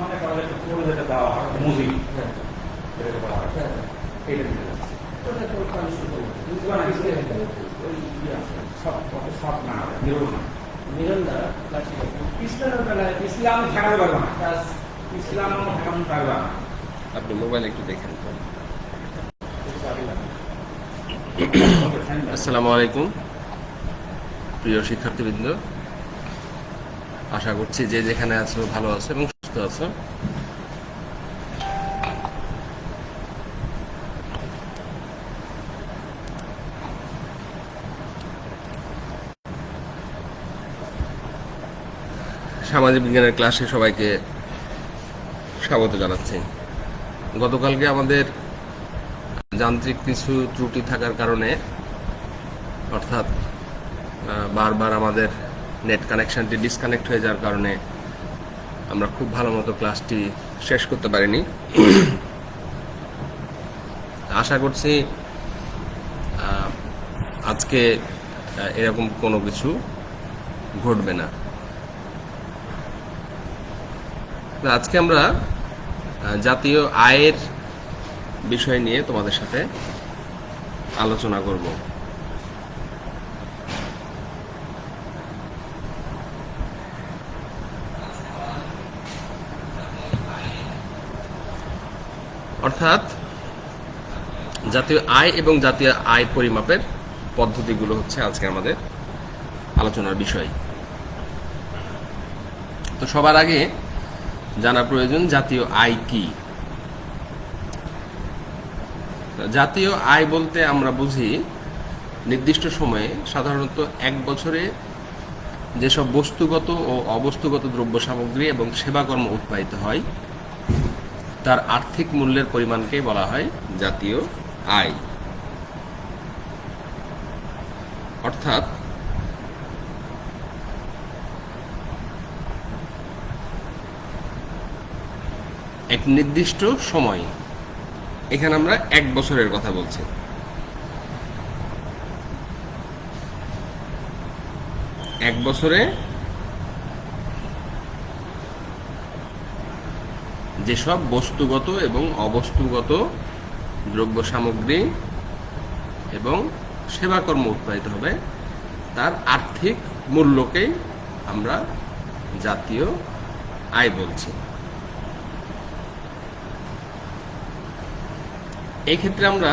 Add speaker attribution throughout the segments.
Speaker 1: মানে করা যায় পুরো যেটা দেওয়া হয় মুভি এটাকে বলা হয় এইটা সব না নিরল না ইসলামের বেলায় ইসলাম ঠেকাতে পারবে না, ইসলাম ঠেকাতে পারবে না।
Speaker 2: আপনি মোবাইল একটু দেখেন তো। আসসালামু আলাইকুম প্রিয় শিক্ষার্থীবৃন্দ, আশা করছি যে যেখানে আছো ভালো আছো এবং সুস্থ আছো। সামাজিক বিজ্ঞানের ক্লাসে সবাইকে স্বাগত জানাচ্ছি। গতকালকে আমাদের যান্ত্রিক কিছু ত্রুটি থাকার কারণে, অর্থাৎ বারবার আমাদের নেট কানেকশনটি ডিসকানেক্ট হয়ে যাওয়ার কারণে আমরা খুব ভালো মতো ক্লাসটি শেষ করতে পারিনি। আশা করছি আজকে এরকম কোনো কিছু ঘটবে না। আজকে আমরা জাতীয় আয়ের বিষয় নিয়ে তোমাদের সাথে আলোচনা করব। অর্থাৎ জাতীয় আয় এবং জাতীয় আয় পরিমাপের পদ্ধতিগুলো হচ্ছে আজকে আমাদের আলোচনার বিষয়। তো সবার আগে জানা প্রয়োজন জাতীয় আয় কি। জাতীয় আয় বলতে আমরা বুঝি নির্দিষ্ট সময়ে, সাধারণত এক বছরে যেসব বস্তুগত ও অবস্তুগত দ্রব্য সামগ্রী এবং সেবাকর্ম উৎপাদিত হয় তার আর্থিক মূল্যের পরিমাণকে বলা হয় জাতীয় আয়। অর্থাৎ এক নির্দিষ্ট সময়, এখানে আমরা এক বছরের কথা বলছি, এক বছরে যেসব বস্তুগত এবং অবস্তুগত দ্রব্য সামগ্রী এবং সেবাকর্ম উৎপাদিত হবে তার আর্থিক মূল্যকেই আমরা জাতীয় আয় বলছি। এই ক্ষেত্রে আমরা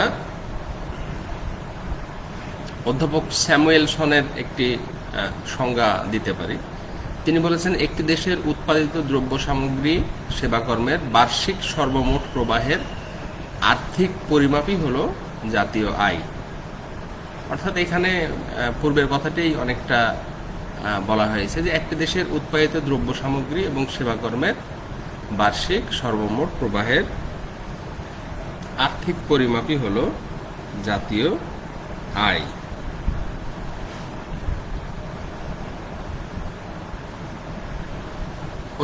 Speaker 2: অধ্যাপক স্যামুয়েলসনের একটি সংজ্ঞা দিতে পারি। তিনি বলেছেন, একটি দেশের উৎপাদিত দ্রব্য সামগ্রী সেবাকর্মের বার্ষিক সর্বমোট প্রবাহের আর্থিক পরিমাপই হলো জাতীয় আয়। অর্থাৎ এখানে পূর্বের কথাটাই অনেকটা বলা হয়েছে যে একটি দেশের উৎপাদিত দ্রব্য সামগ্রী এবং সেবাকর্মের বার্ষিক সর্বমোট প্রবাহের আর্থিক পরিমাপই হলো জাতীয় আয়।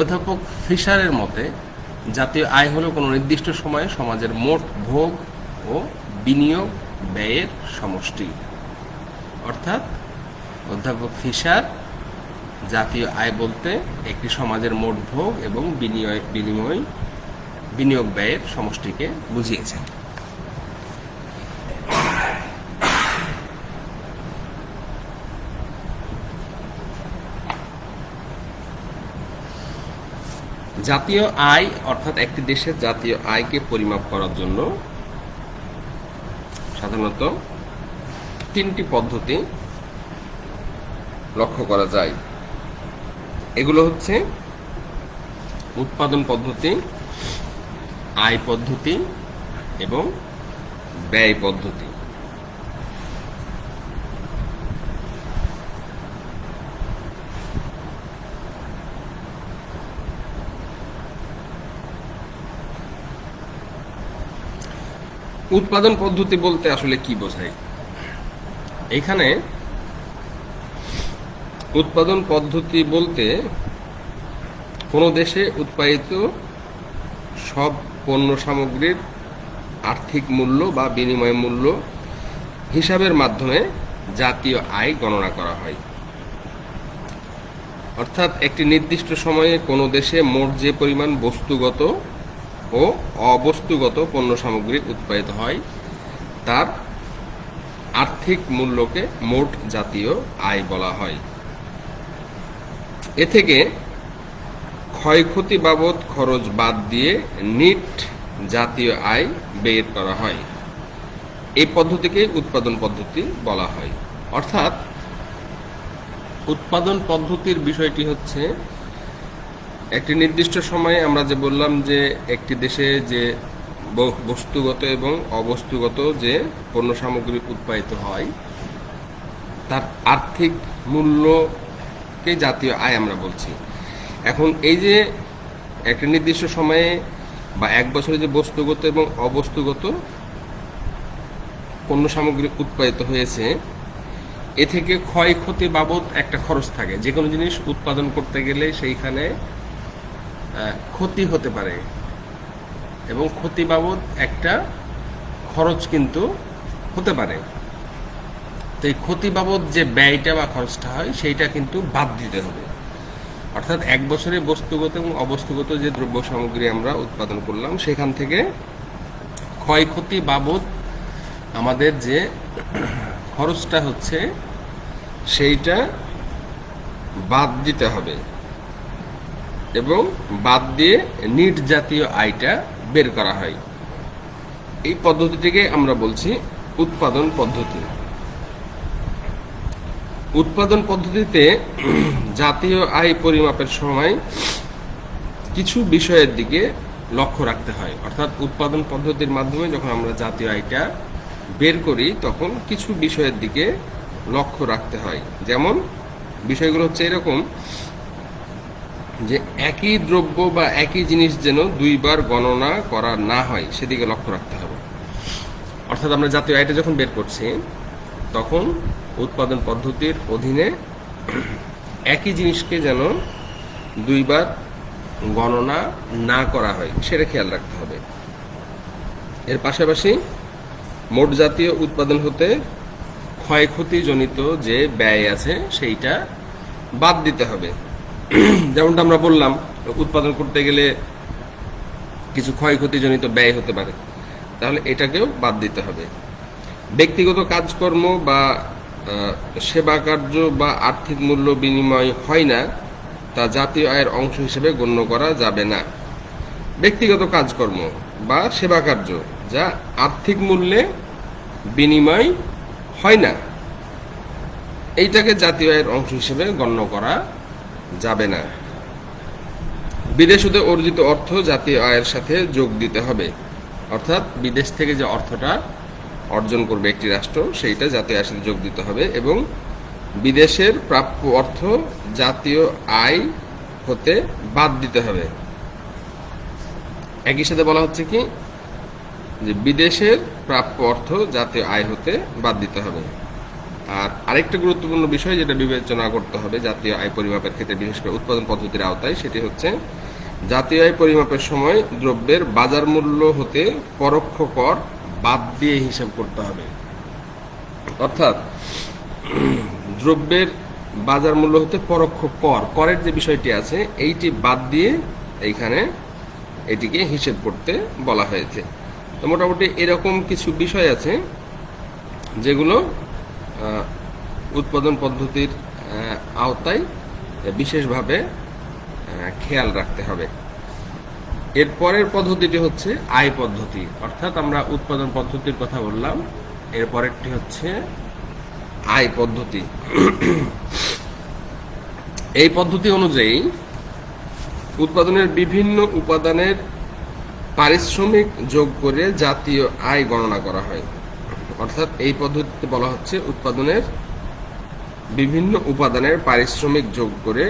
Speaker 2: অধ্যাপক ফিশারের মতে জাতীয় আয় হলো কোনো নির্দিষ্ট সময়ে সমাজের মোট ভোগ ও বিনিয়োগ ব্যয়ের সমষ্টি। অর্থাৎ অধ্যাপক ফিশার জাতীয় আয় বলতে একটি সমাজের মোট ভোগ এবং বিনিয়োগ ব্যয়ের সমষ্টিকে বুঝিয়েছেন। জাতীয় আয় অর্থাৎ একটি দেশের জাতীয় আয়কে পরিমাপ করার জন্য সাধারণত তিনটি পদ্ধতি লক্ষ্য করা যায়। এগুলো হচ্ছে উৎপাদন পদ্ধতি, আয় পদ্ধতি এবং ব্যয় পদ্ধতি। উৎপাদন পদ্ধতি বলতে আসলে কি বোঝায়? এখানে উৎপাদন পদ্ধতি বলতে কোনো দেশে উৎপাদিত সব পণ্য সামগ্রীর আর্থিক মূল্য বা বিনিময় মূল্য হিসাবের মাধ্যমে জাতীয় আয় গণনা করা হয়। অর্থাৎ একটি নির্দিষ্ট সময়ে কোনো দেশে মোট যে পরিমাণ বস্তুগত ও অবস্তুগত পণ্য সামগ্রী উৎপাদিত হয় তার আর্থিক মূল্যকে মোট জাতীয় আয় বলা হয়। এ থেকে ক্ষয়ক্ষতি বাবদ খরচ বাদ দিয়ে নিট জাতীয় আয় বের করা হয়। এই পদ্ধতিকে উৎপাদন পদ্ধতি বলা হয়। অর্থাৎ উৎপাদন পদ্ধতির বিষয়টি হচ্ছে একটি নির্দিষ্ট সময়ে আমরা যে বললাম যে একটি দেশে যে বস্তুগত এবং অবস্তুগত যে পণ্য সামগ্রী উৎপাদিত হয় তার আর্থিক মূল্যকে জাতীয় আয় আমরা বলছি। এখন এই যে একটা নির্দিষ্ট সময়ে বা এক বছরে যে বস্তুগত এবং অবস্তুগত পণ্য সামগ্রী উৎপাদিত হয়েছে এ থেকে ক্ষয়ক্ষতি বাবদ একটা খরচ থাকে। যে কোনো জিনিস উৎপাদন করতে গেলে সেইখানে ক্ষতি হতে পারে এবং ক্ষতি বাবদ একটা খরচ কিন্তু হতে পারে। তো এই ক্ষতি বাবদ যে ব্যয়টা বা খরচটা হয় সেইটা কিন্তু বাদ দিতে হবে। অর্থাৎ এক বছরে বস্তুগত এবং অবস্তুগত যে দ্রব্য সামগ্রী আমরা উৎপাদন করলাম সেখান থেকে ক্ষয়ক্ষতি বাবদ আমাদের যে খরচটা হচ্ছে সেইটা বাদ দিতে হবে এবং বাদ দিয়ে নিট জাতীয় আয়টা বের করা হয়। এই পদ্ধতিটিকে আমরা বলছি উৎপাদন পদ্ধতি। উৎপাদন পদ্ধতিতে জাতীয় আয় পরিমাপের সময় কিছু বিষয়ের দিকে লক্ষ্য রাখতে হয়। অর্থাৎ উৎপাদন পদ্ধতির মাধ্যমে যখন আমরা জাতীয় আয়টা বের করি তখন কিছু বিষয়ের দিকে লক্ষ্য রাখতে হয়। যেমন বিষয়গুলো হচ্ছে এরকম যে একই দ্রব্য বা একই জিনিস যেন দুইবার গণনা করা না হয় সেদিকে লক্ষ্য রাখতে হবে। অর্থাৎ আমরা জাতীয় আয়টা যখন বের করছি তখন উৎপাদন পদ্ধতির অধীনে একই জিনিসকে যেন দুইবার গণনা না করা হয় সেটা খেয়াল রাখতে হবে। এর পাশাপাশি মোট জাতীয় উৎপাদন হতে ক্ষয়ক্ষতিজনিত যে ব্যয় আছে সেইটা বাদ দিতে হবে। যেমনটা আমরা বললাম উৎপাদন করতে গেলে কিছু ক্ষয়ক্ষতিজনিত ব্যয় হতে পারে, তাহলে এটাকেও বাদ দিতে হবে। ব্যক্তিগত কাজকর্ম বা সেবা কার্য বা আর্থিক মূল্য বিনিময় হয় না তা জাতীয় আয়ের অংশ হিসেবে গণ্য করা যাবে না। ব্যক্তিগত কাজকর্ম বা সেবা কার্য যা আর্থিক মূল্যে বিনিময় হয় না এইটাকে জাতীয় আয়ের অংশ হিসেবে গণ্য করা যাবে না। বিদেশ হতে অর্জিত অর্থ জাতীয় আয়ের সাথে যোগ দিতে হবে। অর্থাৎ বিদেশ থেকে যে অর্থটা অর্জন করবে একটি রাষ্ট্র সেইটা জাতীয় আয়ের সাথে যোগ দিতে হবে এবং বিদেশের প্রাপ্য অর্থ জাতীয় আয় হতে বাদ দিতে হবে। একই সাথে বলা হচ্ছে কি যে বিদেশের প্রাপ্য অর্থ জাতীয় আয় হতে বাদ দিতে হবে। আর আরেকটা গুরুত্বপূর্ণ বিষয় যেটা বিবেচনা করতে হবে জাতীয় আয় পরিমাপের ক্ষেত্রে বিশেষ করে উৎপাদন পদ্ধতির আওতায় সেটি হচ্ছে জাতীয় আয় পরিমাপের সময় দ্রব্যের বাজার মূল্য হতে পরোক্ষ কর বাদ দিয়ে হিসাব করতে হবে। অর্থাৎ দ্রব্যের বাজার মূল্য হতে পরোক্ষ করের যে বিষয়টি আছে এইটি বাদ দিয়ে এইখানে এটিকে হিসেব করতে বলা হয়েছে। তো মোটামুটি এরকম কিছু বিষয় আছে যেগুলো উৎপাদন পদ্ধতির আওতায় বিশেষভাবে খেয়াল রাখতে হবে। এর পরের পদ্ধতিটি হচ্ছে আয় পদ্ধতি। অর্থাৎ আমরা উৎপাদন পদ্ধতির কথা বললাম, এর পরেরটি হচ্ছে আয় পদ্ধতি। এই পদ্ধতি অনুযায়ী উৎপাদনের বিভিন্ন উপাদানের পারিশ্রমিক যোগ করে জাতীয় আয় গণনা করা হয়। অর্থাৎ এই পদ্ধতিতে বলা হচ্ছে উৎপাদনের বিভিন্ন উপাদানের পারিশ্রমিক যোগ করে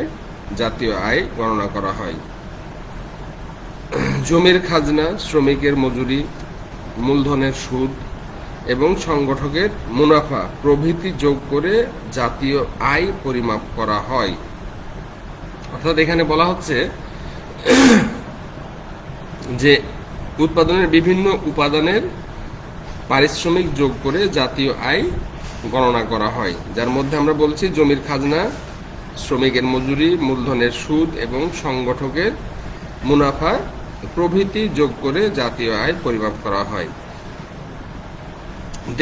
Speaker 2: জাতীয় আয় গণনা করা হয়। জমির খাজনা, শ্রমিকের মজুরি, মূলধনের সুদ এবং সংগঠকের মুনাফা প্রভৃতি যোগ করে জাতীয় আয় পরিমাপ করা হয়। অর্থাৎ এখানে বলা হচ্ছে যে উৎপাদনের বিভিন্ন উপাদানের পারিশ্রমিক যোগ করে জাতীয় আয় গণনা করা হয়, যার মধ্যে আমরা বলছি জমির খাজনা, শ্রমিকের মজুরি, মূলধনের সুদ এবং সংগঠকের মুনাফা প্রভৃতি যোগ করে জাতীয় আয় পরিমাপ করা হয়।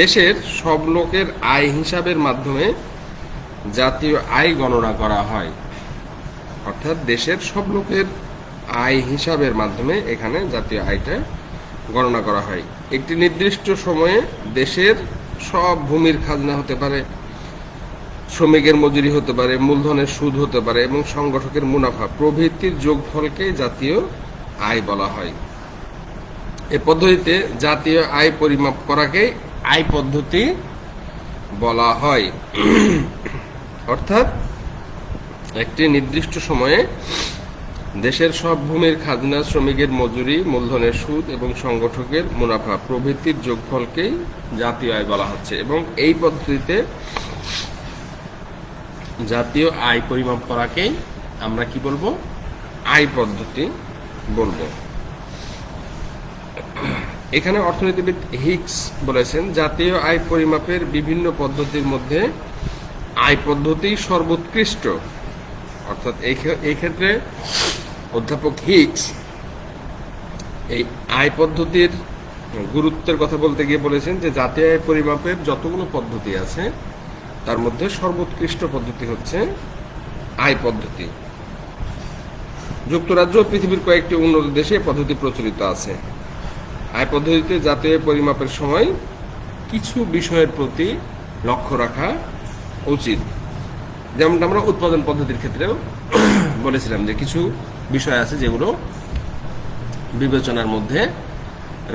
Speaker 2: দেশের সব লোকের আয় হিসাবের মাধ্যমে জাতীয় আয় গণনা করা হয়। অর্থাৎ দেশের সব লোকের আয় হিসাবের মাধ্যমে এখানে জাতীয় আয়টা গণনা করা হয়। একটি নির্দিষ্ট সময়ে দেশের সব ভূমির খাজনা হতে পারে, শ্রমিকের মজুরি হতে পারে, মূলধনের সুদ হতে পারে এবং সংগঠকের মুনাফা প্রভৃতির যোগফলকে জাতীয় আয় বলা হয়। এ পদ্ধতিতে জাতীয় আয় পরিমাপ করাকে আয় পদ্ধতি বলা হয়। অর্থাৎ একটি নির্দিষ্ট সময়ে দেশের সব ভূমির খাজনা, শ্রমিকের মজুরি, মূলধনের সুদ এবং সংগঠকের মুনাফা প্রভৃতির যোগফলকেই জাতীয় আয় বলা হচ্ছে এবং এই পদ্ধতিতে জাতীয় আয় পরিমাপ করাকেই আমরা কি বলবো? আয় পদ্ধতি বলবো। এখানে অর্থনীতিবিদ হিক্স বলেছেন, জাতীয় আয় পরিমাপের বিভিন্ন পদ্ধতির মধ্যে আয় পদ্ধতি সর্বোৎকৃষ্ট। অর্থাৎ এই ক্ষেত্রে অধ্যাপক হিক্স এই আয় পদ্ধতির গুরুত্বের কথা বলতে গিয়ে বলেছেন যে জাতীয় আয় পরিমাপের যতগুলো পদ্ধতি আছে তার মধ্যে সর্বোৎকৃষ্ট পদ্ধতি হচ্ছে আয় পদ্ধতি। যুক্তরাজ্য ও পৃথিবীর কয়েকটি উন্নত দেশে এই পদ্ধতি প্রচলিত আছে। আয় পদ্ধতিতে জাতীয় আয় পরিমাপের সময় কিছু বিষয়ের প্রতি লক্ষ্য রাখা উচিত। যেমনটা আমরা উৎপাদন পদ্ধতির ক্ষেত্রেও বলেছিলাম যে কিছু বিষয় আছে যেগুলো বিবেচনার মধ্যে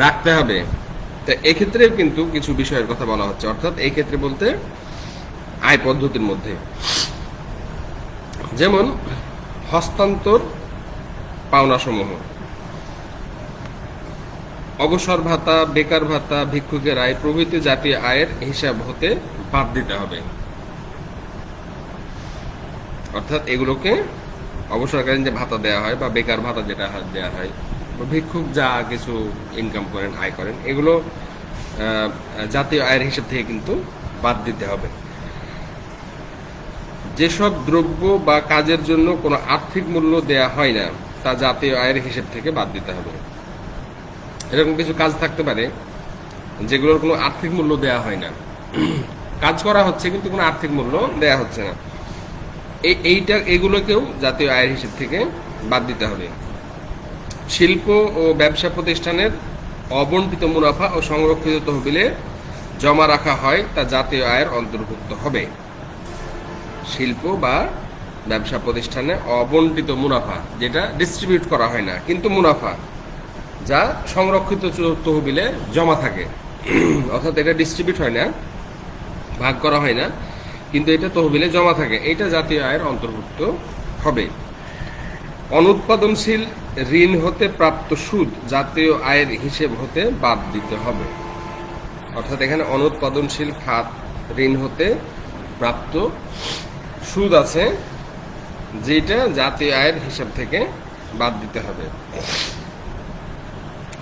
Speaker 2: রাখতে হবে। তা এক্ষেত্রেও কিন্তু কিছু বিষয়ের কথা বলা হচ্ছে, অর্থাৎ এই ক্ষেত্রে বলতে আয় পদ্ধতির মধ্যে, যেমন হস্তান্তর পাওনাসমূহ, অবসর ভাতা, বেকার ভাতা, ভিক্ষুকের আয় প্রভৃতি জাতীয় আয়ের হিসাব হতে বাদ দিতে হবে। অর্থাৎ এগুলোকে অবসরকালীন যে ভাতা দেওয়া হয় বা বেকার ভাতা যেটা দেওয়া হয় বা ভিক্ষুক যা কিছু ইনকাম করেন, আয় করেন, এগুলো জাতীয় আয়ের হিসাব থেকে কিন্তু বাদ দিতে হবে। যেসব দ্রব্য বা কাজের জন্য কোনো আর্থিক মূল্য দেয়া হয় না তা জাতীয় আয়ের হিসাব থেকে বাদ দিতে হবে। এরকম কিছু কাজ থাকতে পারে যেগুলোর কোনো আর্থিক মূল্য দেয়া হয় না, কাজ করা হচ্ছে কিন্তু কোনো আর্থিক মূল্য দেয়া হচ্ছে না, এগুলোকেও জাতীয় আয়ের হিসাব থেকে বাদ দিতে হবে। শিল্প ও ব্যবসা প্রতিষ্ঠানের অবণ্টিত মুনাফা ও সংরক্ষিত তহবিলে জমা রাখা হয় তা জাতীয় আয়ের অন্তর্ভুক্ত হবে। শিল্প বা ব্যবসা প্রতিষ্ঠানে অবণ্টিত মুনাফা, যেটা ডিস্ট্রিবিউট করা হয় না কিন্তু মুনাফা, যা সংরক্ষিত তহবিলে জমা থাকে, অর্থাৎ এটা ডিস্ট্রিবিউট হয় না, ভাগ করা হয় না, কিন্তু এটা তহবিলে জমা থাকে, এটা জাতীয় আয়ের অন্তর্ভুক্ত হবে। অনুৎপাদনশীল ঋণ হতে প্রাপ্ত সুদ জাতীয় আয়ের হিসেব হতে বাদ দিতে হবে। অর্থাৎ এখানে অনুৎপাদনশীল খাত ঋণ হতে প্রাপ্ত সুদ আছে যেটা জাতীয় আয়ের হিসাব থেকে বাদ দিতে হবে।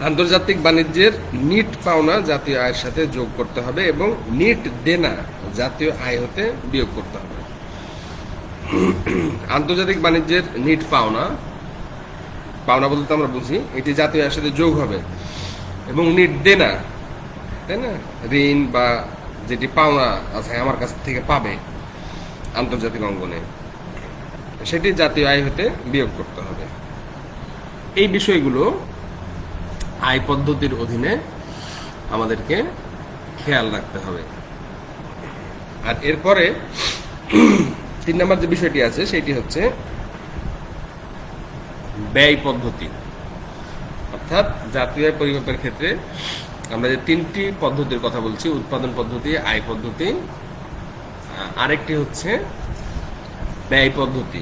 Speaker 2: আন্তর্জাতিক বাণিজ্যের নিট পাওনা জাতীয় আয়ের সাথে যোগ করতে হবে এবং নিট দেনা জাতীয় আয় হতে বিয়োগ করতে হবে। আন্তর্জাতিক বাণিজ্যের নিট পাওনা, পাওনা বলতে আমরা বুঝি এটি জাতীয় আয়ের সাথে যোগ হবে, এবং নিট দেনা, তাই না, ঋণ বা যেটি পাওনা আছে আমার কাছ থেকে পাবে আন্তর্জাতিক অঙ্গনে, সেটি জাতীয় আয় হতে বিয়োগ করতে হবে। এই বিষয়গুলো আয় পদ্ধতির অধীনে আমাদেরকে খেয়াল রাখতে হবে। আর এরপরে 3 নম্বর যে বিষয়টি আছে সেটি হচ্ছে ব্যয় পদ্ধতি। অর্থাৎ জাতীয় আয় পরিমাপের ক্ষেত্রে আমরা যে 3টি পদ্ধতির কথা বলছি, উৎপাদন পদ্ধতি, আয় পদ্ধতি, আরেকটি হচ্ছে ব্যয় পদ্ধতি।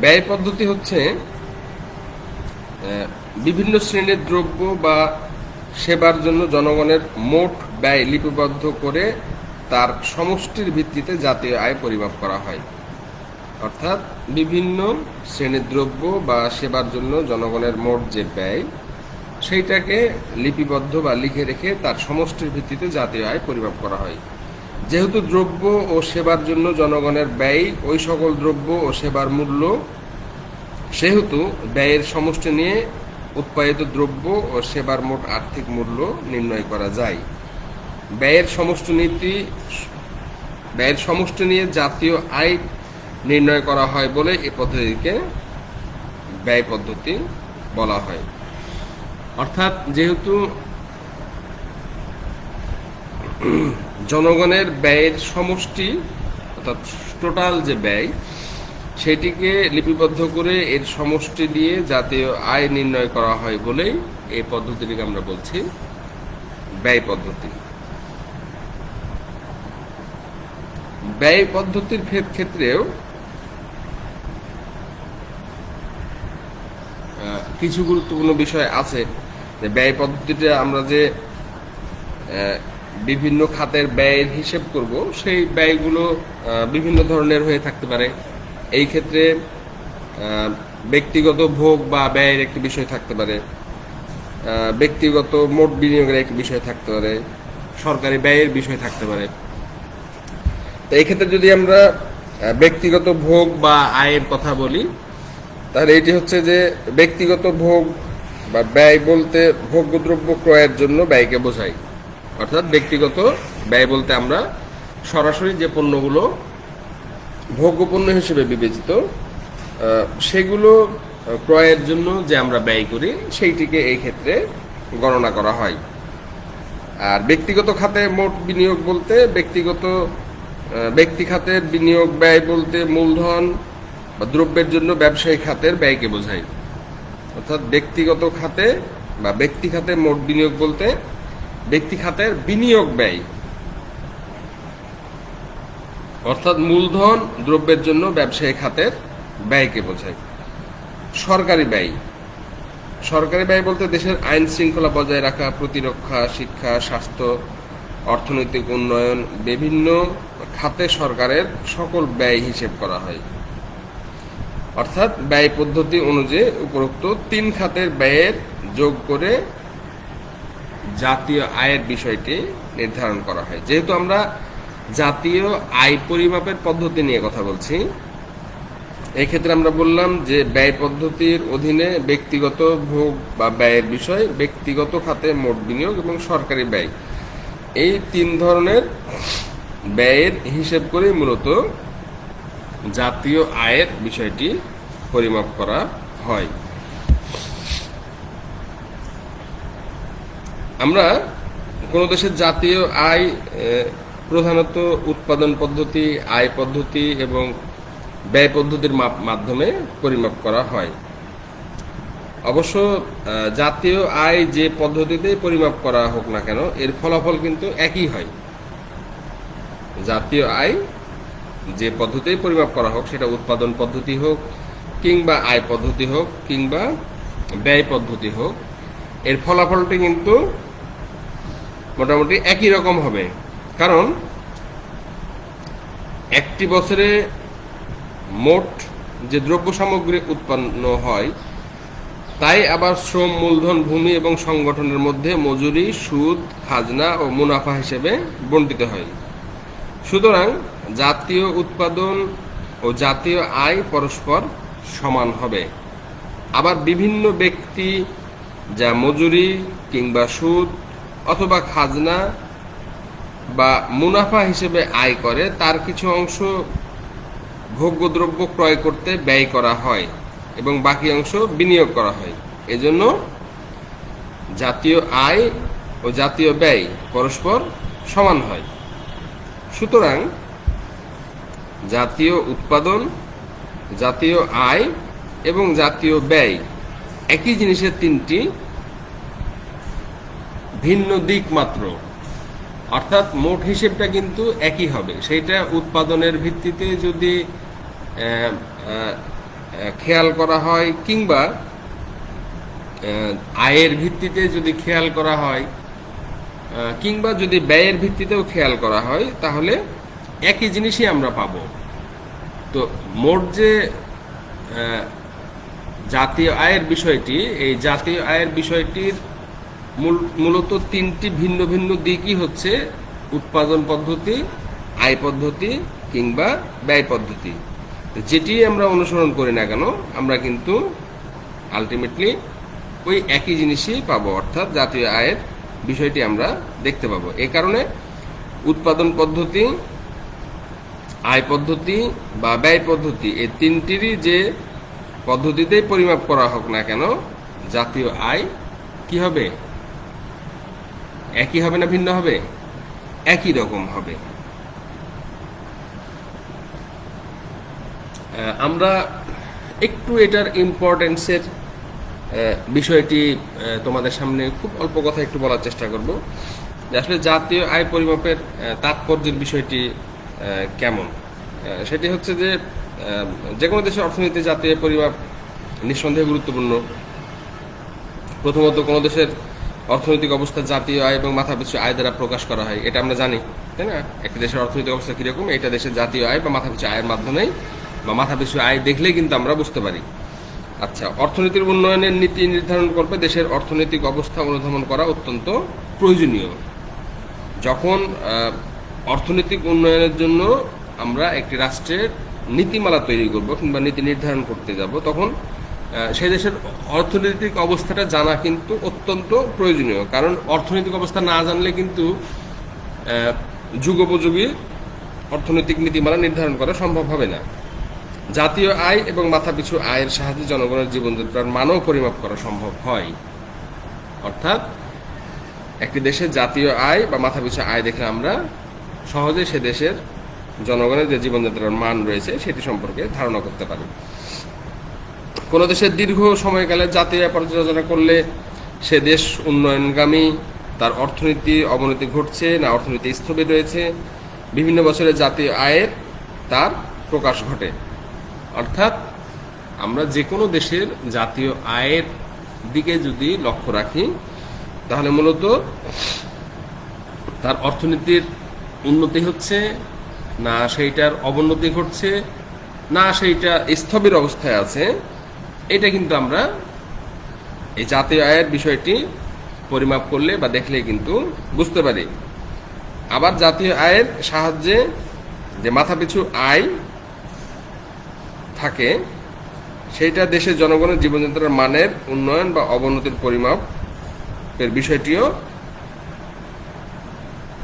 Speaker 2: ব্যয় পদ্ধতি হচ্ছে বিভিন্ন শ্রেণীর দ্রব্য বা সেবার জন্য জনগণের মোট ব্যয় লিপিবদ্ধ করে তার সমষ্টির ভিত্তিতে জাতীয় আয় পরিমাপ করা হয়। অর্থাৎ বিভিন্ন শ্রেণীর দ্রব্য বা সেবার জন্য জনগণের মোট যে ব্যয়, সেইটাকে লিপিবদ্ধ বা লিখে রেখে তার সমষ্টির ভিত্তিতে জাতীয় আয় পরিমাপ করা হয়। যেহেতু দ্রব্য ও সেবার জন্য জনগণের ব্যয় ওই সকল দ্রব্য ও সেবার মূল্য, সেহেতু ব্যয়ের সমষ্টি নিয়ে উৎপাদিত দ্রব্য ও সেবার মোট আর্থিক মূল্য নির্ণয় করা যায়। ব্যয়ের সমষ্টি নিয়ে জাতীয় আয় নির্ণয় করা হয় বলে এই পদ্ধতিকে ব্যয় পদ্ধতি বলা হয়। অর্থাৎ যেহেতু জনগণের ব্যয়ের সমষ্টি অর্থাৎ টোটাল যে ব্যয় সেটিকে লিপিবদ্ধ করে এর সমষ্টি দিয়ে জাতীয় আয় নির্ণয় করা হয় বলেই এই পদ্ধতিটিকে আমরা বলছি ব্যয় পদ্ধতি। ব্যয় পদ্ধতির ক্ষেত্রেও কিছু গুরুত্বপূর্ণ বিষয় আছে। যে ব্যয় পদ্ধতিটা আমরা যে বিভিন্ন খাতের ব্যয়ের হিসেব করব, সেই ব্যয়গুলো বিভিন্ন ধরনের হয়ে থাকতে পারে। এই ক্ষেত্রে ব্যক্তিগত ভোগ বা ব্যয়ের একটি বিষয় থাকতে পারে, ব্যক্তিগত মোট বিনিয়োগের একটি বিষয় থাকতে পারে, সরকারি ব্যয়ের বিষয় থাকতে পারে। তো এই ক্ষেত্রে যদি আমরা ব্যক্তিগত ভোগ বা আয়ের কথা বলি, তাহলে এটি হচ্ছে যে ব্যক্তিগত ভোগ বা ব্যয় বলতে ভোগ্যদ্রব্য ক্রয়ের জন্য ব্যয়কে বোঝায়। অর্থাৎ ব্যক্তিগত ব্যয় বলতে আমরা সরাসরি যে পণ্যগুলো ভোগ্য পণ্য হিসেবে বিবেচিত সেগুলো ক্রয়ের জন্য যে আমরা ব্যয় করি সেইটিকে এই ক্ষেত্রে গণনা করা হয়। আর ব্যক্তিগত খাতে মোট বিনিয়োগ বলতে ব্যক্তি খাতের বিনিয়োগ ব্যয় বলতে মূলধন বা দ্রব্যের জন্য ব্যবসায়িক খাতের ব্যয়কে বোঝায়। অর্থাৎ ব্যক্তিগত খাতে বা ব্যক্তি খাতে মোট বিনিয়োগ বলতে ব্যক্তি খাতের বিনিয়োগ ব্যয় অর্থাৎ মূলধন দ্রব্যের জন্য ব্যবসায়ী খাতের ব্যয়কে বোঝায়। সরকারি ব্যয় বলতে দেশের আইন শৃঙ্খলা বজায় রাখা, প্রতিরক্ষা, শিক্ষা, স্বাস্থ্য, অর্থনৈতিক উন্নয়ন বিভিন্ন খাতে সরকারের সকল ব্যয় হিসেব করা হয়। অর্থাৎ ব্যয় পদ্ধতি অনুযায়ী উপরোক্ত 3 খাতের ব্যয়ের যোগ করে জাতীয় আয়ের বিষয়টি নির্ধারণ করা হয়। যেহেতু আমরা জাতীয় আয় পরিমাপের পদ্ধতি নিয়ে কথা বলছি, এই ক্ষেত্রে আমরা বললাম যে ব্যয় পদ্ধতির অধীনে ব্যক্তিগত ভোগ বা ব্যয়ের বিষয়, ব্যক্তিগত খাতে মোট বিনিয়োগ এবং সরকারি ব্যয়, এই 3 ধরনের ব্যয়ের হিসেব করে মূলত জাতীয় আয়ের বিষয়টি পরিমাপ করা হয়। আমরা কোন দেশের জাতীয় আয় প্রধানত উৎপাদন পদ্ধতি, আয় পদ্ধতি এবং ব্যয় পদ্ধতির মাধ্যমে পরিমাপ করা হয়। অবশ্য জাতীয় আয় যে পদ্ধতিতে পরিমাপ করা হোক না কেন, এর ফলাফল কিন্তু একই হয়। জাতীয় আয় যে পদ্ধতিতে পরিমাপ করা হোক, সেটা উৎপাদন পদ্ধতি হোক কিংবা আয় পদ্ধতি হোক কিংবা ব্যয় পদ্ধতি হোক, এর ফলাফলটি কিন্তু মোটামুটি একই রকম হবে। কারণ একটি বছরে মোট যে দ্রব্য সামগ্রী উৎপন্ন হয়, তাই আবার শ্রম, মূলধন, ভূমি এবং সংগঠনের মধ্যে মজুরি, সুদ, খাজনা ও মুনাফা হিসেবে বণ্টিত হয়। সুতরাং জাতীয় উৎপাদন ও জাতীয় আয় পরস্পর সমান হবে। আবার বিভিন্ন ব্যক্তি যা মজুরি কিংবা সুদ অথবা খাজনা বা মুনাফা হিসেবে আয় করে, তার কিছু অংশ ভোগ্যদ্রব্য ক্রয় করতে ব্যয় করা হয় এবং বাকি অংশ বিনিয়োগ করা হয়। এজন্য জাতীয় আয় ও জাতীয় ব্যয় পরস্পর সমান হয়। সুতরাং জাতীয় উৎপাদন, জাতীয় আয় এবং জাতীয় ব্যয় একই জিনিসের 3টি ভিন্ন দিক মাত্র। অর্থাৎ মোট হিসেবটা কিন্তু একই হবে। সেইটা উৎপাদনের ভিত্তিতে যদি খেয়াল করা হয় কিংবা আয়ের ভিত্তিতে যদি খেয়াল করা হয় কিংবা যদি ব্যয়ের ভিত্তিতেও খেয়াল করা হয়, তাহলে একই জিনিসই আমরা পাব। তো মোট যে জাতীয় আয়ের বিষয়টি, এই জাতীয় আয়ের বিষয়টির মূলত 3টি ভিন্ন ভিন্ন দিকই হচ্ছে উৎপাদন পদ্ধতি, আয় পদ্ধতি কিংবা ব্যয় পদ্ধতি, যেটি আমরা অনুসরণ করি না কেন আমরা কিন্তু আলটিমেটলি ওই একই জিনিসই পাবো, অর্থাৎ জাতীয় আয়ের বিষয়টি আমরা দেখতে পাবো। এই কারণে উৎপাদন পদ্ধতি, আয় পদ্ধতি বা ব্যয় পদ্ধতি, এই তিনটিরই যে পদ্ধতিতেই পরিমাপ করা হোক না কেন, জাতীয় আয় কি হবে? একই হবে না ভিন্ন হবে? একই রকম হবে। আমরা একটু এটার ইম্পর্টেন্সের বিষয়টি তোমাদের সামনে খুব অল্প কথা একটু বলার চেষ্টা করব, যে আসলে জাতীয় আয় পরিমাপের তাৎপর্যের বিষয়টি কেমন। সেটি হচ্ছে যে কোনো দেশের অর্থনীতি জাতীয় পরিমাপ নিঃসন্দেহে গুরুত্বপূর্ণ। প্রথমত কোনো দেশের অর্থনৈতিক অবস্থা জাতীয় আয় এবং মাথাপিছু আয় দ্বারা প্রকাশ করা হয়, এটা আমরা জানি, তাই না? একটি দেশের অর্থনৈতিক অবস্থা কীরকম এটা দেশের জাতীয় আয় বা মাথাপিছু আয়ের মাধ্যমেই বা মাথাপিছু আয় দেখলেই কিন্তু আমরা বুঝতে পারি। আচ্ছা, অর্থনীতির উন্নয়নের নীতি নির্ধারণ করবে দেশের অর্থনৈতিক অবস্থা অনুধাবন করা অত্যন্ত প্রয়োজনীয়। যখন অর্থনৈতিক উন্নয়নের জন্য আমরা একটি রাষ্ট্রের নীতিমালা তৈরি করব কিংবা নীতি নির্ধারণ করতে যাব, তখন সেই দেশের অর্থনৈতিক অবস্থাটা জানা কিন্তু অত্যন্ত প্রয়োজনীয়। কারণ অর্থনৈতিক অবস্থা না জানলে কিন্তু যুগোপযোগী অর্থনৈতিক নীতিমালা নির্ধারণ করা সম্ভব হবে না। জাতীয় আয় এবং মাথাপিছু আয়ের সাহায্যে জনগণের জীবনযাত্রার মানও পরিমাপ করা সম্ভব হয়। অর্থাৎ একটি দেশের জাতীয় আয় বা মাথাপিছু আয় দেখলে আমরা সহজে সে দেশের জনগণের যে জীবনযাত্রার মান রয়েছে সেটি সম্পর্কে ধারণা করতে পারি। কোনো দেশের দীর্ঘ সময়কালে জাতীয় আয় পর্যালোচনা করলে সে দেশ উন্নয়নগামী, তার অর্থনীতি অবনতি ঘটছে না অর্থনীতি স্থবির রয়েছে, বিভিন্ন বছরের জাতীয় আয়ের তার প্রকাশ ঘটে। অর্থাৎ আমরা যে কোনো দেশের জাতীয় আয়ের দিকে যদি লক্ষ্য রাখি তাহলে মূলত তার অর্থনীতির উন্নতি হচ্ছে না সেইটার অবনতি ঘটছে না সেইটা স্থবির অবস্থায় আছে, এটা কিন্তু আমরা এই জাতীয় আয়ের বিষয়টি পরিমাপ করলে বা দেখলে কিন্তু বুঝতে পারি। আবার জাতীয় আয়ের সাহায্যে যে মাথাপিছু আয় থাকে সেইটা দেশের জনগণের জীবনযাত্রার মানের উন্নয়ন বা অবনতির পরিমাপের বিষয়টিও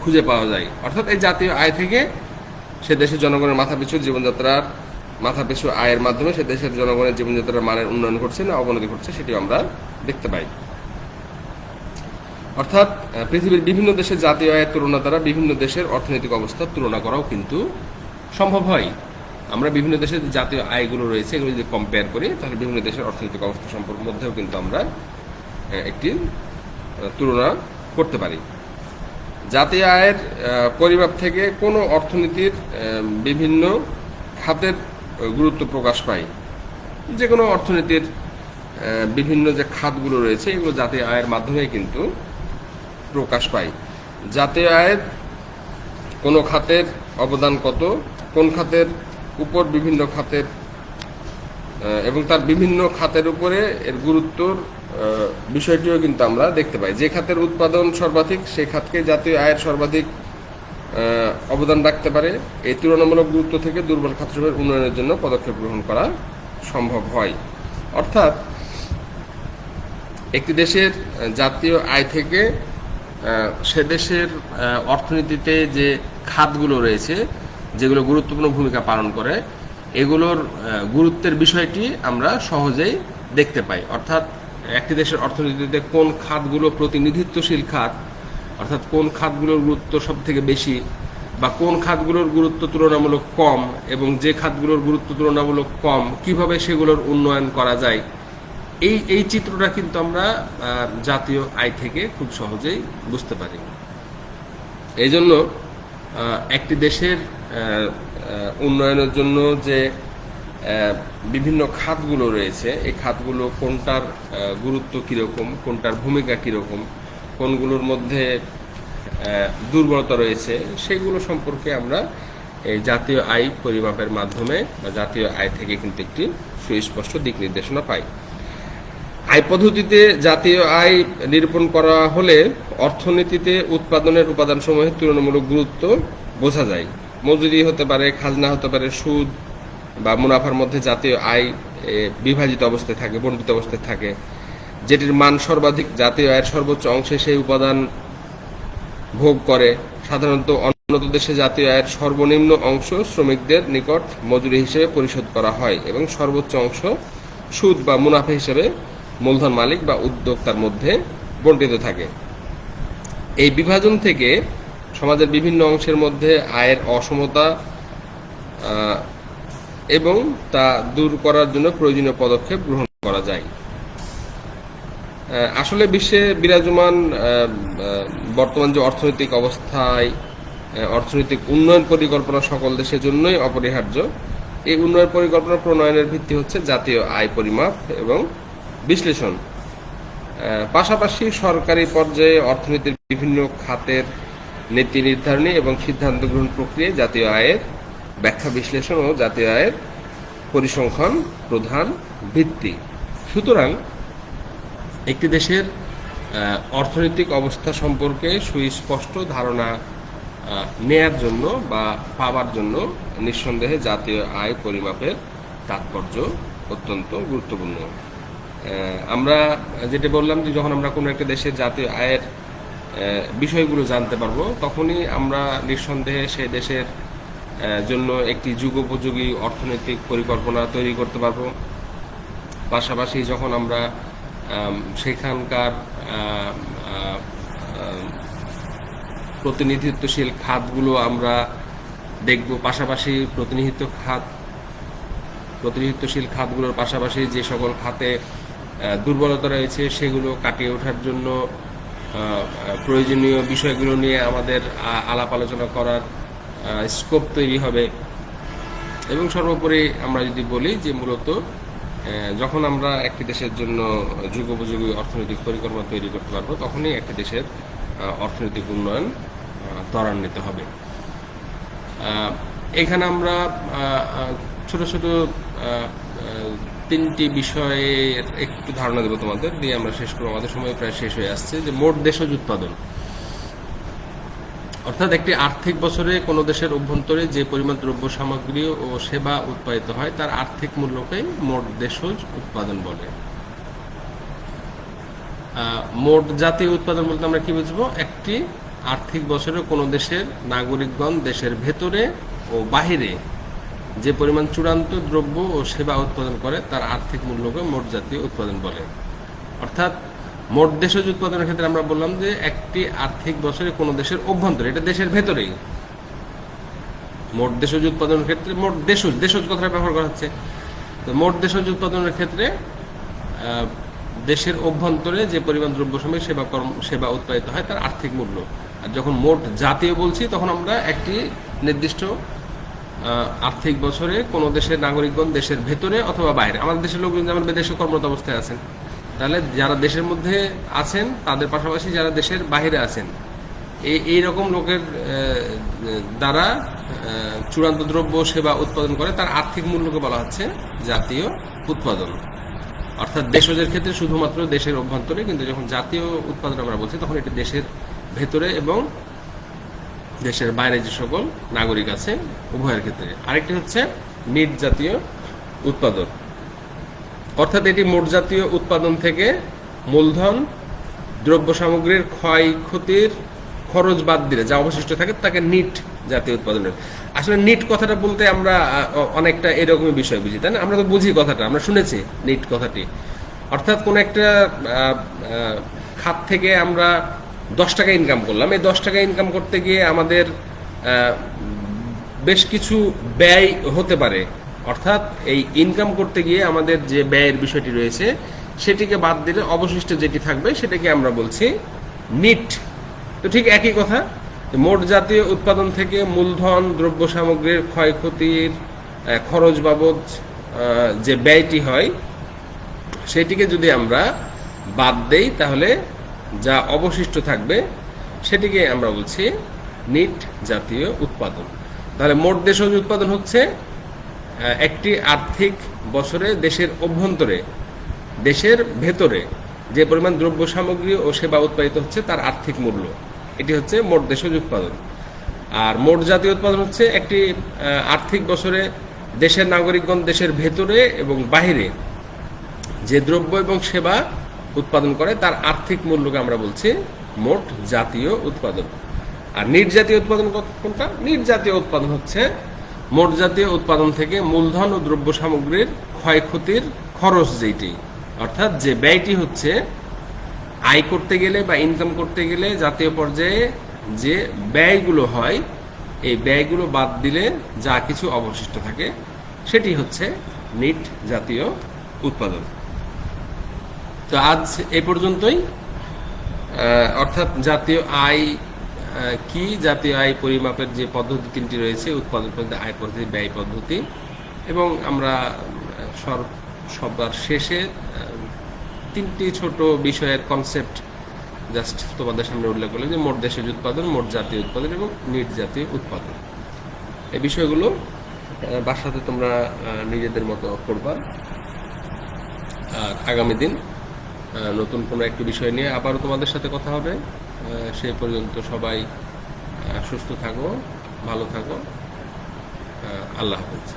Speaker 2: খুঁজে পাওয়া যায়। অর্থাৎ এই জাতীয় আয় থেকে সে দেশের জনগণের মাথাপিছু আয়ের মাধ্যমে সে দেশের জনগণের জীবনযাত্রার মানের উন্নয়ন ঘটছে না অবনতি ঘটছে সেটিও আমরা দেখতে পাই। অর্থাৎ পৃথিবীর বিভিন্ন দেশের জাতীয় আয়ের তুলনা দ্বারা বিভিন্ন দেশের অর্থনৈতিক অবস্থার তুলনা করাও কিন্তু সম্ভব হয়। আমরা বিভিন্ন দেশের যে জাতীয় আয়গুলো রয়েছে এগুলো যদি কম্পেয়ার করি তাহলে বিভিন্ন দেশের অর্থনৈতিক অবস্থা সম্পর্কের মধ্যেও কিন্তু আমরা একটি তুলনা করতে পারি। জাতীয় আয়ের পরিমাপ থেকে কোনো অর্থনীতির বিভিন্ন খাতের গুরুত্ব প্রকাশ পায়। যে কোনো অর্থনীতির বিভিন্ন যে খাতগুলো রয়েছে এগুলো জাতীয় আয়ের মাধ্যমেই কিন্তু প্রকাশ পায়। জাতীয় আয়ের কোনো খাতের অবদান কত, কোন খাতের উপর বিভিন্ন খাতের এবং তার বিভিন্ন খাতের উপরে এর গুরুত্বর বিষয়টিও কিন্তু আমরা দেখতে পাই। যে খাতের উৎপাদন সর্বাধিক সেই খাতকে জাতীয় আয়ের সর্বাধিক অবদান রাখতে পারে। এই তুলনামূলক গুরুত্ব থেকে দুর্বল খাতসমূহের উন্নয়নের জন্য পদক্ষেপ গ্রহণ করা সম্ভব হয়। অর্থাৎ একটি দেশের জাতীয় আয় থেকে সে দেশের অর্থনীতিতে যে খাতগুলো রয়েছে যেগুলো গুরুত্বপূর্ণ ভূমিকা পালন করে এগুলোর গুরুত্বের বিষয়টি আমরা সহজেই দেখতে পাই। অর্থাৎ একটি দেশের অর্থনীতিতে কোন খাতগুলো প্রতিনিধিত্বশীল খাত, অর্থাৎ কোন খাতগুলোর গুরুত্ব সব থেকে বেশি বা কোন খাতগুলোর গুরুত্ব তুলনামূলক কম এবং যে খাতগুলোর গুরুত্ব তুলনামূলক কম কিভাবে সেগুলোর উন্নয়ন করা যায়, এই চিত্রটা কিন্তু আমরা জাতীয় আয় থেকে খুব সহজেই বুঝতে পারি। এই জন্য একটি দেশের উন্নয়নের জন্য যে বিভিন্ন খাতগুলো রয়েছে এই খাতগুলো কোনটার গুরুত্ব কীরকম, কোনটার ভূমিকা কীরকম, কোনগুলোর মধ্যে দুর্বলতা রয়েছে সেগুলো সম্পর্কে আমরা এই জাতীয় আয় পরিমাপের মাধ্যমে বা জাতীয় আয় থেকে কিন্তু একটি সুস্পষ্ট দিক নির্দেশনা পাই। আয় পদ্ধতিতে জাতীয় আয় নিরূপণ করা হলে অর্থনীতিতে উৎপাদনের উপাদানসমূহের তুলনামূলক গুরুত্ব বোঝা যায়। মজুরি হতে পারে, খাজনা হতে পারে, সুদ বা মুনাফার মধ্যে জাতীয় আয় বিভাজিত অবস্থায় থাকে, বণ্টিত অবস্থায় থাকে, যেটির মান সর্বাধিক জাতীয় আয়ের সর্বোচ্চ অংশে সেই উপাদান ভোগ করে। সাধারণত উন্নত দেশে জাতীয় আয়ের সর্বনিম্ন অংশ শ্রমিকদের নিকট মজুরি হিসেবে পরিশোধ করা হয় এবং সর্বোচ্চ অংশ সুদ বা মুনাফা হিসেবে মূলধন মালিক বা উদ্যোক্তার মধ্যে বণ্টিত থাকে। এই বিভাজন থেকে সমাজের বিভিন্ন অংশের মধ্যে আয়ের অসমতা এবং তা দূর করার জন্য প্রয়োজনীয় পদক্ষেপ গ্রহণ করা যায়। আসলে বিশ্বে বিরাজমান বর্তমান যে অর্থনৈতিক অবস্থায় অর্থনৈতিক উন্নয়ন পরিকল্পনা সকল দেশের জন্যই অপরিহার্য। এই উন্নয়ন পরিকল্পনা প্রণয়নের ভিত্তি হচ্ছে জাতীয় আয় পরিমাপ এবং বিশ্লেষণ। পাশাপাশি সরকারি পর্যায়ে অর্থনীতির বিভিন্ন খাতের নীতি নির্ধারণী এবং সিদ্ধান্ত গ্রহণ প্রক্রিয়ায় জাতীয় আয়ের ব্যাখ্যা, বিশ্লেষণ ও জাতীয় আয়ের পরিসংখ্যান প্রধান ভিত্তি। সুতরাং একটি দেশের অর্থনৈতিক অবস্থা সম্পর্কে সুস্পষ্ট ধারণা নেয়ার জন্য বা পাওয়ার জন্য নিঃসন্দেহে জাতীয় আয় পরিমাপের তাৎপর্য অত্যন্ত গুরুত্বপূর্ণ। আমরা যেটা বললাম যে যখন আমরা কোনো একটা দেশের জাতীয় আয়ের বিষয়গুলো জানতে পারবো, তখনই আমরা নিঃসন্দেহে সেই দেশের জন্য একটি যুগোপযোগী অর্থনৈতিক পরিকল্পনা তৈরি করতে পারবো। পাশাপাশি যখন আমরা সেখানকার প্রতিনিধিত্বশীল খাতগুলো আমরা দেখব, পাশাপাশি প্রতিনিধিত্বশীল খাতগুলোর পাশাপাশি যে সকল খাতে দুর্বলতা রয়েছে সেগুলো কাটিয়ে ওঠার জন্য প্রয়োজনীয় বিষয়গুলো নিয়ে আমাদের আলাপ আলোচনা করার স্কোপ তৈরি হবে। এবং সর্বোপরি আমরা যদি বলি যে মূলত যখন আমরা একটি দেশের জন্য যুগোপযোগী অর্থনৈতিক পরিকল্পনা তৈরি করতে পারবো, তখনই একটি দেশের অর্থনৈতিক উন্নয়ন ত্বরান্বিত হবে। এখানে আমরা ছোট ছোট তিনটি বিষয়ের একটু ধারণা দেবো তোমাদের, দিয়ে আমরা শেষ করবো। আমাদের সময় প্রায় শেষ হয়ে আসছে। যে মোট দেশজ উৎপাদন, অর্থাৎ একটি আর্থিক বছরে কোনো দেশের অভ্যন্তরে যে পরিমাণ দ্রব্য সামগ্রী ও সেবা উৎপাদিত হয় তার আর্থিক মূল্যকেই মোট দেশজ উৎপাদন বলে। মোট জাতীয় উৎপাদন বলতে আমরা কি বুঝবো? একটি আর্থিক বছরে কোনো দেশের নাগরিকগণ দেশের ভেতরে ও বাহিরে যে পরিমাণ চূড়ান্ত দ্রব্য ও সেবা উৎপাদন করে তার আর্থিক মূল্যকে মোট জাতীয় উৎপাদন বলে। অর্থাৎ মোট দেশজ উৎপাদনের ক্ষেত্রে আমরা বললাম যে একটি আর্থিক বছরে কোনো দেশের অভ্যন্তরে, এটা দেশের ভেতরেই মোট দেশজ উৎপাদনের ক্ষেত্রে, মোট দেশজ কথাটা ব্যবহার করা হচ্ছে। তো মোট দেশজ উৎপাদনের ক্ষেত্রে দেশের অভ্যন্তরে যে পরিমাণ দ্রব্য সামগ্রী সেবা উৎপাদিত হয় তার আর্থিক মূল্য। আর যখন মোট জাতীয় বলছি তখন আমরা একটি নির্দিষ্ট আর্থিক বছরে কোনো দেশের নাগরিকগণ দেশের ভেতরে অথবা বাইরে, আমাদের দেশের লোকজন যেমন বিদেশে কর্মরত অবস্থায় আছেন, তাহলে যারা দেশের মধ্যে আছেন তাদের পাশাপাশি যারা দেশের বাইরে আছেন, এই রকম লোকের দ্বারা চূড়ান্ত দ্রব্য সেবা উৎপাদন করে তার আর্থিক মূল্যকে বলা হচ্ছে জাতীয় উৎপাদন। অর্থাৎ দেশজের ক্ষেত্রে শুধুমাত্র দেশের অভ্যন্তরে, কিন্তু যখন জাতীয় উৎপাদন আমরা বলছি তখন এটি দেশের ভেতরে এবং দেশের বাইরে যে সকল নাগরিক আছে উভয়ের ক্ষেত্রে। আরেকটি হচ্ছে নিট জাতীয় উৎপাদন, অর্থাৎ এটি মোট জাতীয় উৎপাদন থেকে মূলধন দ্রব্য সামগ্রীর ক্ষয়ক্ষতির খরচ বাদ দিলে যা অবশিষ্ট থাকে তাকে নিট জাতীয় উৎপাদনের। আসলে নিট কথাটা বলতে আমরা অনেকটা এরকমই বিষয় বুঝি, তাই না? আমরা তো বুঝি কথাটা, আমরা শুনেছি নিট কথাটি। অর্থাৎ কোন একটা খাত থেকে আমরা 10 টাকা ইনকাম করলাম, এই 10 টাকা ইনকাম করতে গিয়ে আমাদের বেশ কিছু ব্যয় হতে পারে। অর্থাৎ এই ইনকাম করতে গিয়ে আমাদের যে ব্যয়ের বিষয়টি রয়েছে সেটিকে বাদ দিলে অবশিষ্ট যেটি থাকবে সেটাকে আমরা বলছি নিট। তো ঠিক একই কথা, মোট জাতীয় উৎপাদন থেকে মূলধন দ্রব্য সামগ্রীর ক্ষয়ক্ষতির খরচ বাবদ যে ব্যয়টি হয় সেটিকে যদি আমরা বাদ দেই তাহলে যা অবশিষ্ট থাকবে সেটিকে আমরা বলছি নিট জাতীয় উৎপাদন। তাহলে মোট দেশজ উৎপাদন হচ্ছে একটি আর্থিক বছরে দেশের অভ্যন্তরে, দেশের ভেতরে যে পরিমাণ দ্রব্য সামগ্রী ও সেবা উৎপাদিত হচ্ছে তার আর্থিক মূল্য, এটি হচ্ছে মোট দেশজ উৎপাদন। আর মোট জাতীয় উৎপাদন হচ্ছে একটি আর্থিক বছরে দেশের নাগরিকগণ দেশের ভেতরে এবং বাইরে যে দ্রব্য এবং সেবা উৎপাদন করে তার আর্থিক মূল্যকে আমরা বলছি মোট জাতীয় উৎপাদন। আর নিট জাতীয় উৎপাদন কোনটা? নিট জাতীয় উৎপাদন হচ্ছে মোট জাতীয় উৎপাদন থেকে মূলধন ও দ্রব্য সামগ্রীর ক্ষয়ক্ষতির খরচ যেটি, অর্থাৎ যে ব্যয়টি হচ্ছে আয় করতে গেলে বা ইনকাম করতে গেলে জাতীয় পর্যায়ে যে ব্যয়গুলো হয়, এই ব্যয়গুলো বাদ দিলে যা কিছু অবশিষ্ট থাকে সেটি হচ্ছে নিট জাতীয় উৎপাদন। তো আজ এ পর্যন্তই। অর্থাৎ জাতীয় আয় কি, জাতীয় আয় পরিমাপের যে পদ্ধতি তিনটি রয়েছে, উৎপাদন পদ্ধতি, আয় পদ্ধতি, ব্যয় পদ্ধতি, এবং আমরা সবার শেষে তিনটি ছোট বিষয়ের কনসেপ্ট জাস্ট তোমাদের সামনে উল্লেখ করলাম, যে মোট দেশের উৎপাদন, মোট জাতীয় উৎপাদন এবং নিট জাতীয় উৎপাদন। এই বিষয়গুলো বাসাতে তোমরা নিজেদের মতো করবা। আর আগামী দিন নতুন কোনো একটি বিষয় নিয়ে আবারও তোমাদের সাথে কথা হবে। সেই পর্যন্ত সবাই সুস্থ থাকো, ভালো থাকো। আল্লাহ হাফেজ।